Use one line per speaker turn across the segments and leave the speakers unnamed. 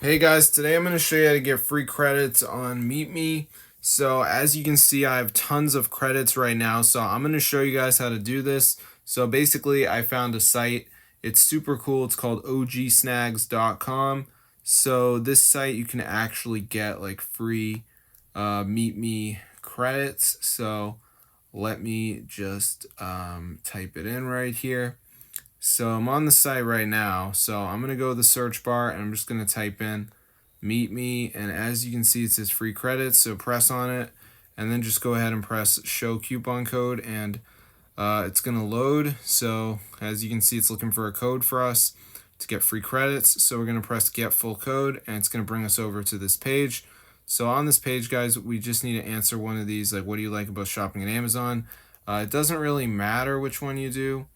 Hey guys, today I'm going to show you how to get free credits on MeetMe. So as you can see, I have tons of credits right now. So I'm going to show you guys how to do this. So basically, I found a site. It's super cool. It's called ogsnags.com. So this site, you can actually get like free MeetMe credits. So let me just type it in right here. So I'm on the site right now. So I'm going to go to the search bar and I'm just going to type in Meet Me. And as you can see, it says free credits. So press on it and then just go ahead and press show coupon code and it's going to load. So as you can see, it's looking for a code for us to get free credits. So we're going to press get full code and it's going to bring us over to this page. So on this page, guys, we just need to answer one of these, like, what do you like about shopping at Amazon? It doesn't really matter which one you do.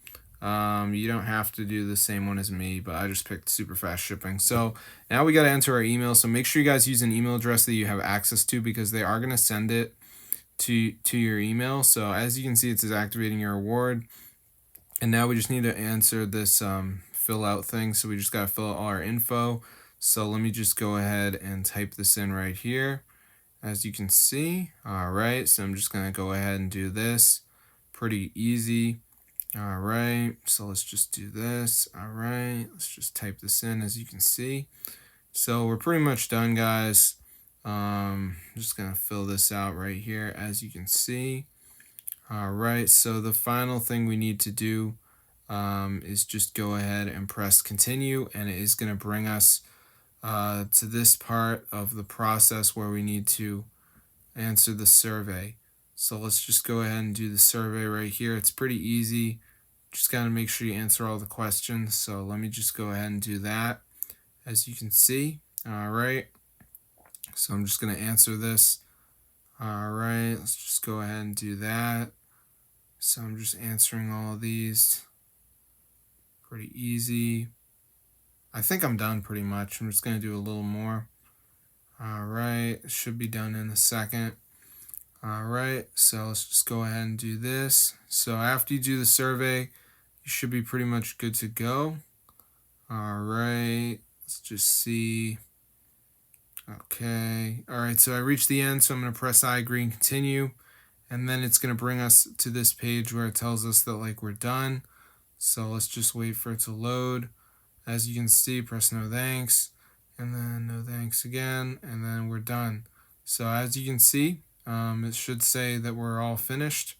You don't have to do the same one as me, but I just picked super fast shipping. So now we got to enter our email. So make sure you guys use an email address that you have access to because they are going to send it to your email. So as you can see, it says activating your reward. And now we just need to answer this fill out thing. So we just got to fill out all our info. So let me just go ahead and type this in right here. As you can see, all right, so I'm just going to go ahead and do this. Pretty easy. All right, so let's just do this. All right, let's just type this in as you can see. So we're pretty much done, guys. I'm just gonna fill this out right here as you can see. All right, so the final thing we need to do is just go ahead and press continue, and it is gonna bring us to this part of the process where we need to answer the survey. So let's just go ahead and do the survey right here. It's pretty easy. Just got to make sure you answer all the questions. So let me just go ahead and do that. As you can see, all right. So I'm just going to answer this. All right, let's just go ahead and do that. So I'm just answering all of these. Pretty easy. I think I'm done pretty much. I'm just going to do a little more. All right, it should be done in a second. All right, so let's just go ahead and do this. So after you do the survey, you should be pretty much good to go. All right, let's just see. Okay, all right, so I reached the end, so I'm going to press I agree and continue. And then it's going to bring us to this page where it tells us that, like, we're done. So let's just wait for it to load. As you can see, press no thanks, and then no thanks again, and then we're done. So as you can see, it should say that we're all finished.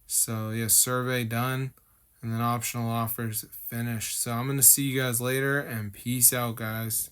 So yes, survey done, and then optional offers finished. So I'm going to see you guys later, and peace out, guys.